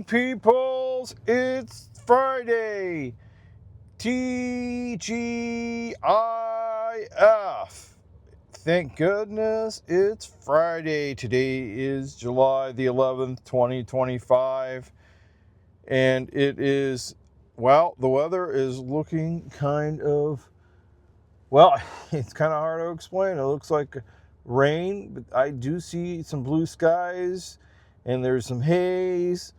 morning, peoples. It's Friday. TGIF. Thank goodness it's Friday. Today is July the 11th, 2025. And it is, well, the weather is looking kind of, well, it's kind of hard to explain. It looks like rain, but I do see some blue skies and there's some haze.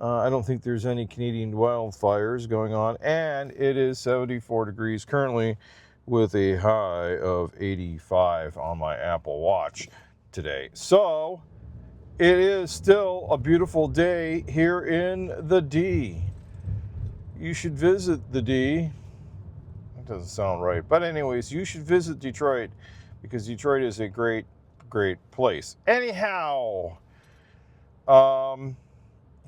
I don't think there's any Canadian wildfires going on, and it is 74 degrees currently with a high of 85 on my Apple Watch today. So it is still a beautiful day here in the D. You should visit the D. That doesn't sound right. But anyways, you should visit Detroit because Detroit is a great, great place. Anyhow,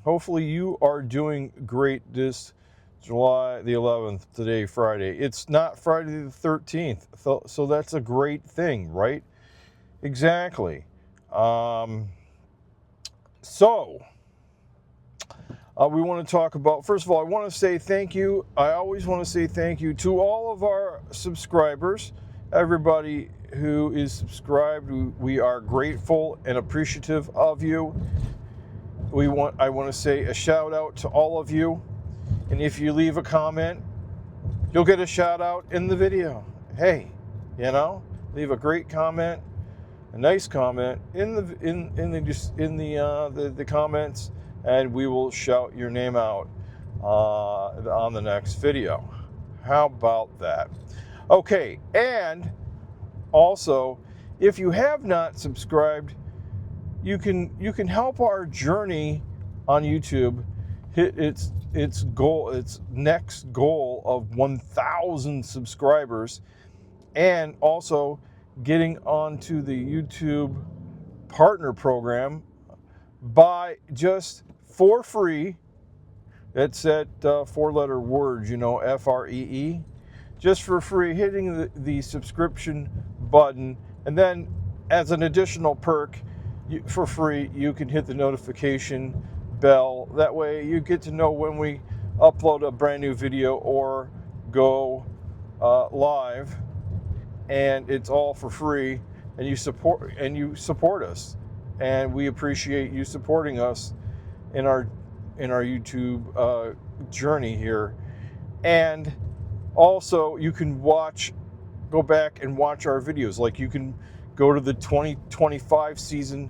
hopefully you are doing great this July the 11th, today, Friday. It's not Friday the 13th, so that's a great thing, right? Exactly. We want to talk about, first of all, I want to say thank you. I always want to say thank you to all of our subscribers, everybody who is subscribed. We are grateful and appreciative of you. I want to say a shout out to all of you. And if you leave a comment, you'll get a shout out in the video. Hey, leave a great comment, a nice comment in the comments, and we will shout your name out on the next video. How about that? Okay, and also, if you have not subscribed, you can help our journey on YouTube hit its next goal of 1,000 subscribers, and also getting onto the YouTube partner program by just for free. That's that four-letter word, FREE, just for free, hitting the subscription button, and then as an additional perk, for free, you can hit the notification bell. That way you get to know when we upload a brand new video or go live, and it's all for free, and you support us, and we appreciate you supporting us in our YouTube journey here. And also you can go back and watch our videos. Like, you can go to the 2025 season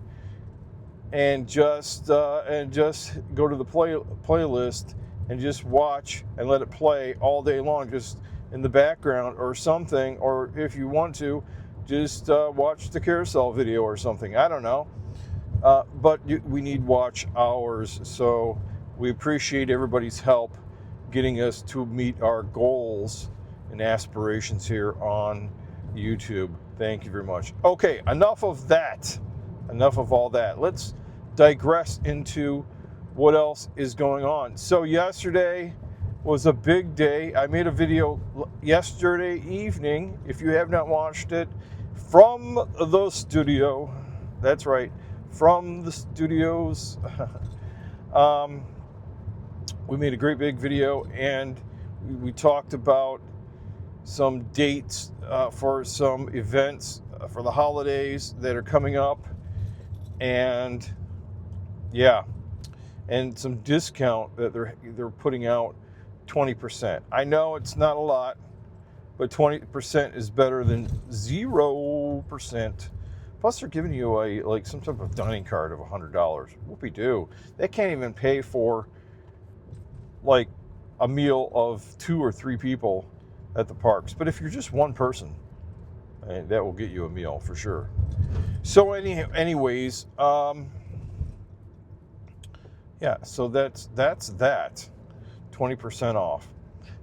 and just go to the playlist and just watch and let it play all day long, just in the background or something. Or if you want to, just watch the carousel video or something. I don't know. But we need watch hours, so we appreciate everybody's help getting us to meet our goals and aspirations here on YouTube. Thank you very much. Okay, enough of that. Enough of all that. Let's digress into what else is going on. So yesterday was a big day. I made a video yesterday evening, if you have not watched it, from the studio. That's right, from the studios. We made a great big video, and we talked about some dates for some events for the holidays that are coming up, and and some discount that they're putting out, 20%. I know it's not a lot, but 20% is better than 0%. Plus, they're giving you some type of dining card of $100. Whoopie-doo. They can't even pay for like a meal of 2 or 3 people at the parks. But if you're just one person, that will get you a meal for sure. So anyways, so that's that. 20% off.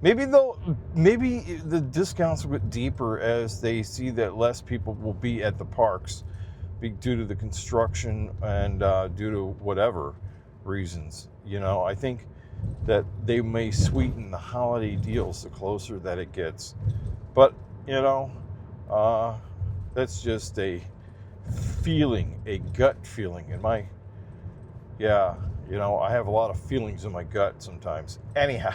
Maybe the discounts will get deeper as they see that less people will be at the parks due to the construction and due to whatever reasons. I think that they may sweeten the holiday deals the closer that it gets. But, that's just a feeling, a gut feeling. You know, I have a lot of feelings in my gut sometimes. Anyhow,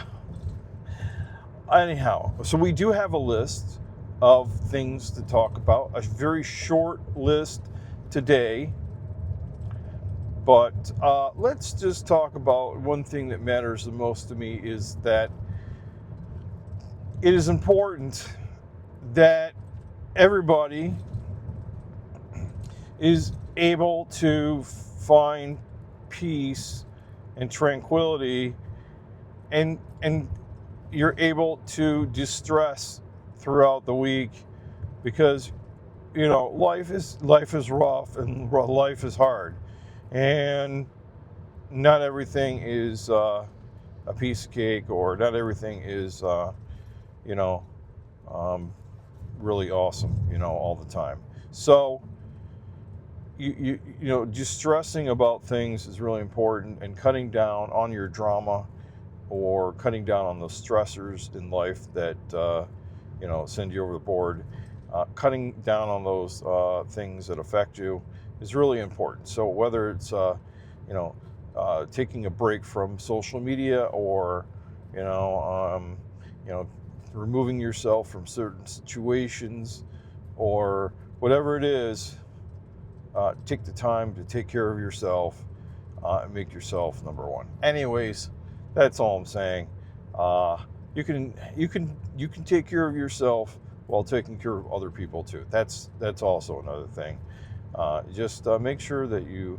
so we do have a list of things to talk about, a very short list today, but let's just talk about one thing that matters the most to me, is that it is important that everybody is able to find peace and tranquility, and you're able to distress throughout the week, because you know life is rough and life is hard, and not everything is a piece of cake, or not everything is you know really awesome, you know, all the time. So you know, distressing about things is really important, and cutting down on your drama, or cutting down on the stressors in life that you know, send you over the board. Cutting down on those things that affect you is really important. So whether it's you know, taking a break from social media, or you know, removing yourself from certain situations, or whatever it is, take the time to take care of yourself, and make yourself number one. Anyways, that's all I'm saying. You can take care of yourself while taking care of other people too. That's also another thing. Just make sure that you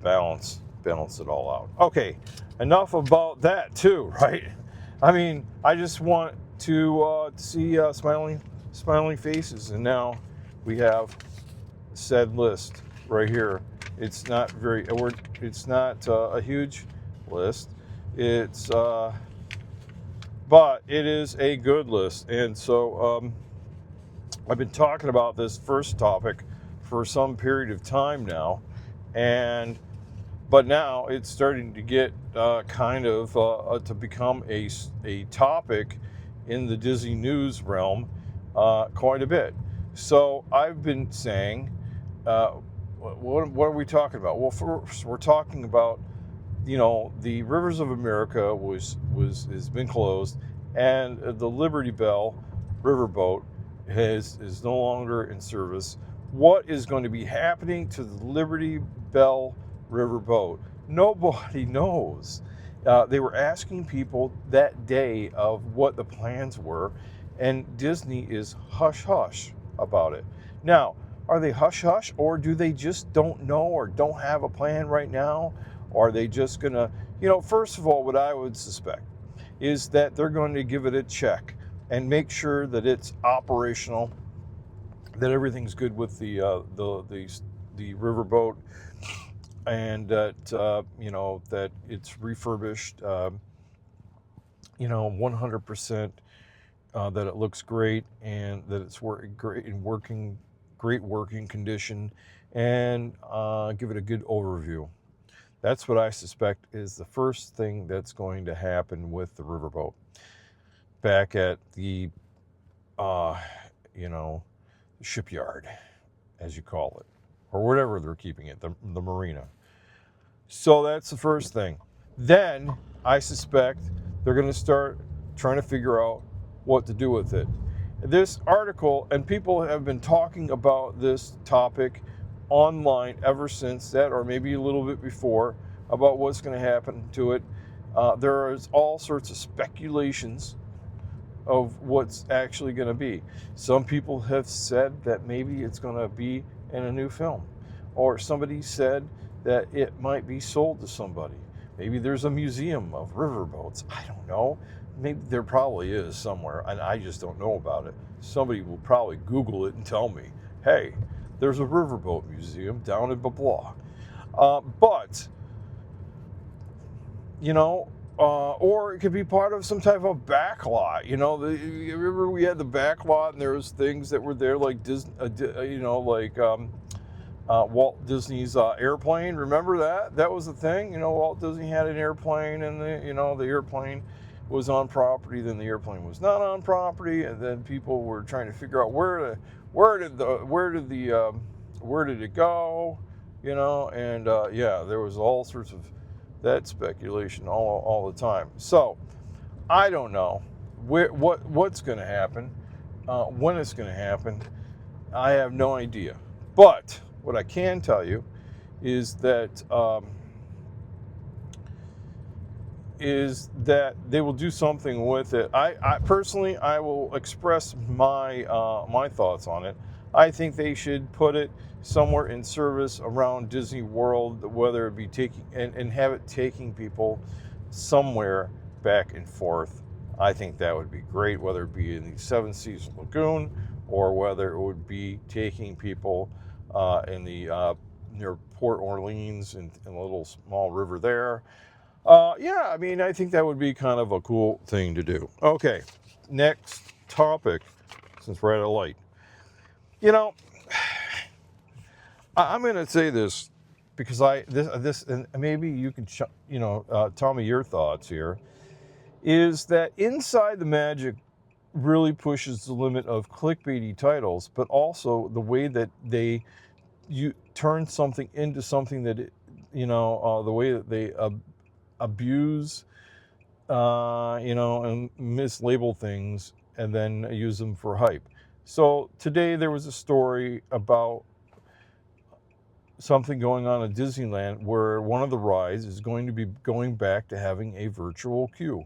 balance it all out. Okay, enough about that too, right? I mean, I just want to see smiling faces, and now we have said list right here. It's not a huge list. It's but it is a good list. And so I've been talking about this first topic for some period of time now, but now it's starting to get kind of to become a topic in the Disney news realm quite a bit. So I've been saying, what are we talking about? Well, first we're talking about, you know, the Rivers of America has been closed, and the Liberty Bell riverboat is no longer in service. What is going to be happening to the Liberty Bell riverboat? Nobody knows. They were asking people that day of what the plans were, and Disney is hush hush about it. Now, are they hush hush, or do they just don't know, or don't have a plan right now? Or are they just gonna, you know, first of all, what I would suspect is that they're going to give it a check and make sure that it's operational, that everything's good with the riverboat, and that you know, that it's refurbished, you know, 100%, that it looks great, and that it's great working condition, and give it a good overview. That's what I suspect is the first thing that's going to happen with the riverboat back at the, you know, shipyard, as you call it, or whatever they're keeping it, the marina. So that's the first thing. Then I suspect they're going to start trying to figure out what to do with it. This article, and people have been talking about this topic online ever since that, or maybe a little bit before, about what's going to happen to it. There is all sorts of speculations of what's actually going to be. Some people have said that maybe it's going to be in a new film, or somebody said that it might be sold to somebody. Maybe there's a museum of riverboats. I don't know. Maybe there probably is somewhere, and I just don't know about it. Somebody will probably Google it and tell me, hey, there's a riverboat museum down in blah blah. But, you know, or it could be part of some type of backlot. You know, you remember we had the backlot, and there was things that were there like Disney, you know, like Walt Disney's airplane. Remember that? That was the thing. You know, Walt Disney had an airplane, and the airplane was on property, then the airplane was not on property, and then people were trying to figure out where did it go, you know, and yeah, there was all sorts of That's speculation all the time. So I don't know what's going to happen, when it's going to happen. I have no idea. But what I can tell you is that they will do something with it. I personally, I will express my my thoughts on it. I think they should put it somewhere in service around Disney World, whether it be taking and have it taking people somewhere back and forth. I think that would be great, whether it be in the Seven Seas Lagoon or whether it would be taking people in the near Port Orleans and a little small river there. Yeah, I mean, I think that would be kind of a cool thing to do. Okay, next topic, since we're at a light. You know, I'm going to say this because this and maybe you can tell me your thoughts here. Is that Inside the Magic really pushes the limit of clickbaity titles, but also the way that you turn something into something that the way that they abuse, and mislabel things and then use them for hype. So today there was a story about something going on at Disneyland where one of the rides is going to be going back to having a virtual queue.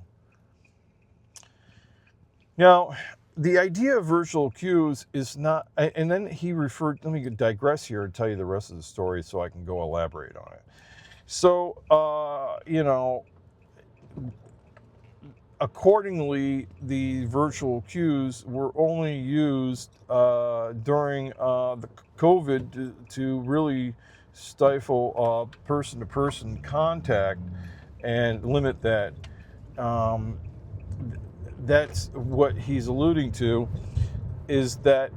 Now, the idea of virtual queues is not, and then let me digress here and tell you the rest of the story so I can go elaborate on it. So, accordingly, the virtual queues were only used during the COVID to really stifle person-to-person contact and limit that. That's what he's alluding to, is that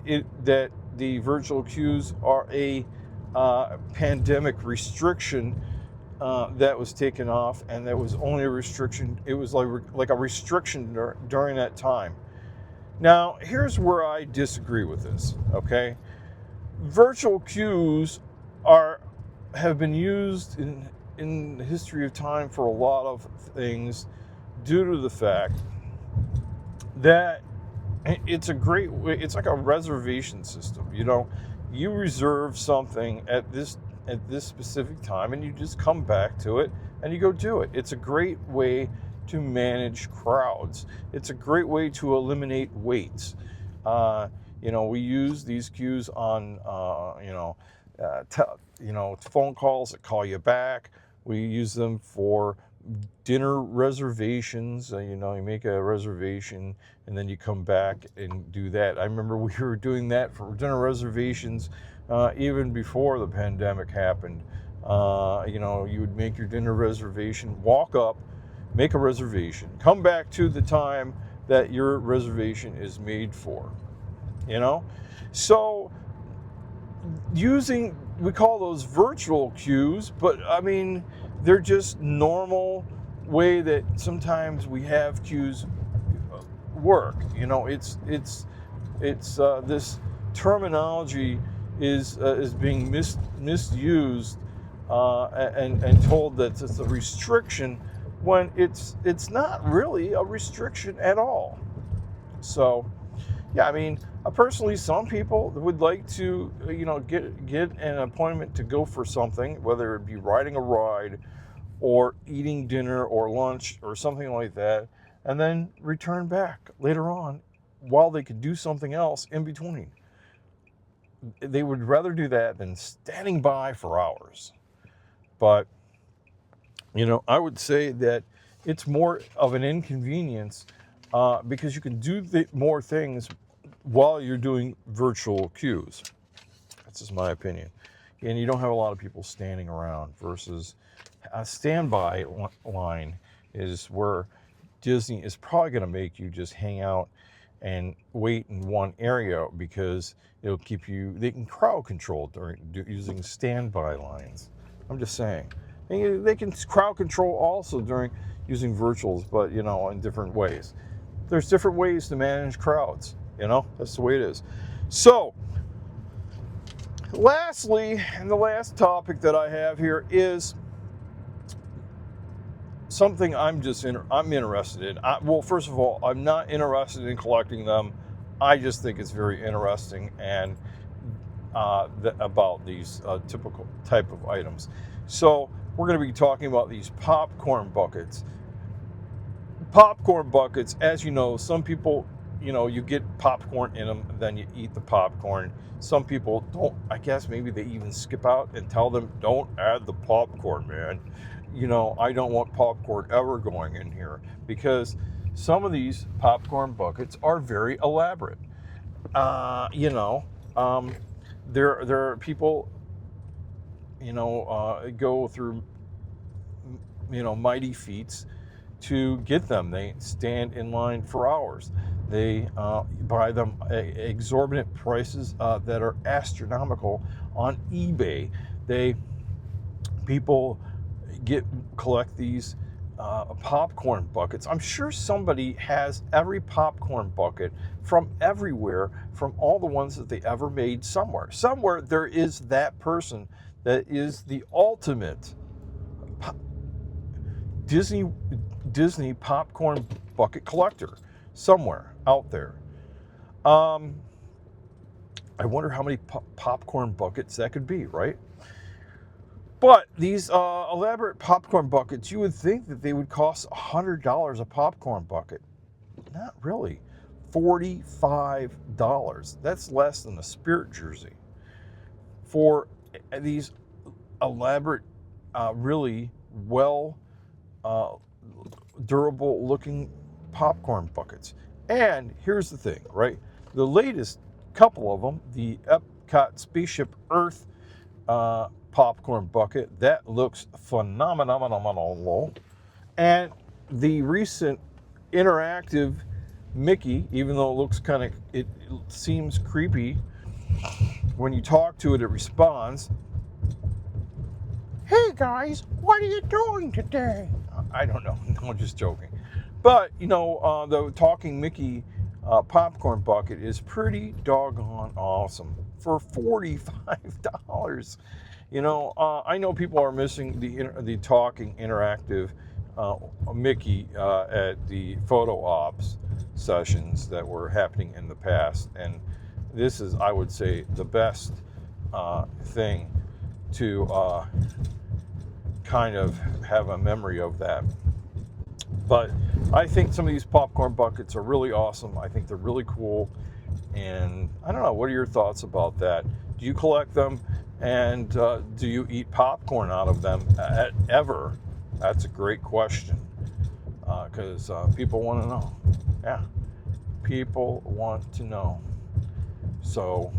the virtual queues are a pandemic restriction that was taken off, and that was only a restriction. It was like a restriction during that time. Now, here's where I disagree with this. Okay, virtual queues have been used in the history of time for a lot of things, due to the fact that it's a great way. It's like a reservation system. You reserve something at this specific time, and you just come back to it and you go do it. It's a great way to manage crowds. It's a great way to eliminate waits. We use these queues on phone calls that call you back. We use them for dinner reservations. You make a reservation and then you come back and do that. I remember we were doing that for dinner reservations even before the pandemic happened. You would make your dinner reservation, walk up, make a reservation, come back to the time that your reservation is made for. So we call those virtual queues, but I mean, they're just normal way that sometimes we have queues work. It's this terminology is being misused and told that it's a restriction when it's not really a restriction at all. So, yeah, I mean, personally, some people would like to, get an appointment to go for something, whether it be riding a ride or eating dinner or lunch or something like that, and then return back later on while they could do something else in between. They would rather do that than standing by for hours. But, I would say that it's more of an inconvenience because you can do more things while you're doing virtual queues. That's just my opinion. And you don't have a lot of people standing around, versus a standby line is where Disney is probably going to make you just hang out and wait in one area, because it'll keep you, they can crowd control using standby lines. I'm just saying. They can crowd control also during using virtuals, but, in different ways. There's different ways to manage crowds. That's the way it is. So, lastly, and the last topic that I have here is something I'm interested in. Well, first of all, I'm not interested in collecting them. I just think it's very interesting and about these typical type of items. So we're going to be talking about these popcorn buckets. Popcorn buckets, as you know, some people, you get popcorn in them, then you eat the popcorn. Some people don't. I guess maybe they even skip out and tell them, don't add the popcorn, man. I don't want popcorn ever going in here, because some of these popcorn buckets are very elaborate. There are people, go through, mighty feats to get them. They stand in line for hours. They buy them exorbitant prices that are astronomical on eBay. People collect these popcorn buckets. I'm sure somebody has every popcorn bucket from everywhere, from all the ones that they ever made somewhere. Somewhere there is that person that is the ultimate Disney popcorn bucket collector somewhere out there. I wonder how many popcorn buckets that could be, right? But these elaborate popcorn buckets, you would think that they would cost $100 a popcorn bucket. Not really. $45. That's less than a Spirit jersey for these elaborate, really well durable looking popcorn buckets. And here's the thing, right? The latest couple of them, the Epcot Spaceship Earth popcorn bucket, that looks phenomenal. And the recent interactive Mickey, even though it looks it seems creepy, when you talk to it, it responds, "Hey guys, what are you doing today?" I don't know. No, I'm just joking. But, the talking Mickey popcorn bucket is pretty doggone awesome for $45. I know people are missing the talking interactive Mickey at the photo ops sessions that were happening in the past. And this is, I would say, the best thing to kind of have a memory of that. But I think some of these popcorn buckets are really awesome. I think they're really cool. And I don't know, what are your thoughts about that? Do you collect them? And do you eat popcorn out of them ever? That's a great question, because people want to know. Yeah, people want to know. So,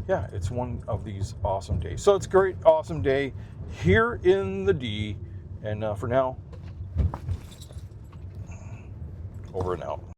yeah, it's one of these awesome days. So it's a great, awesome day here in the D. And for now, over and out.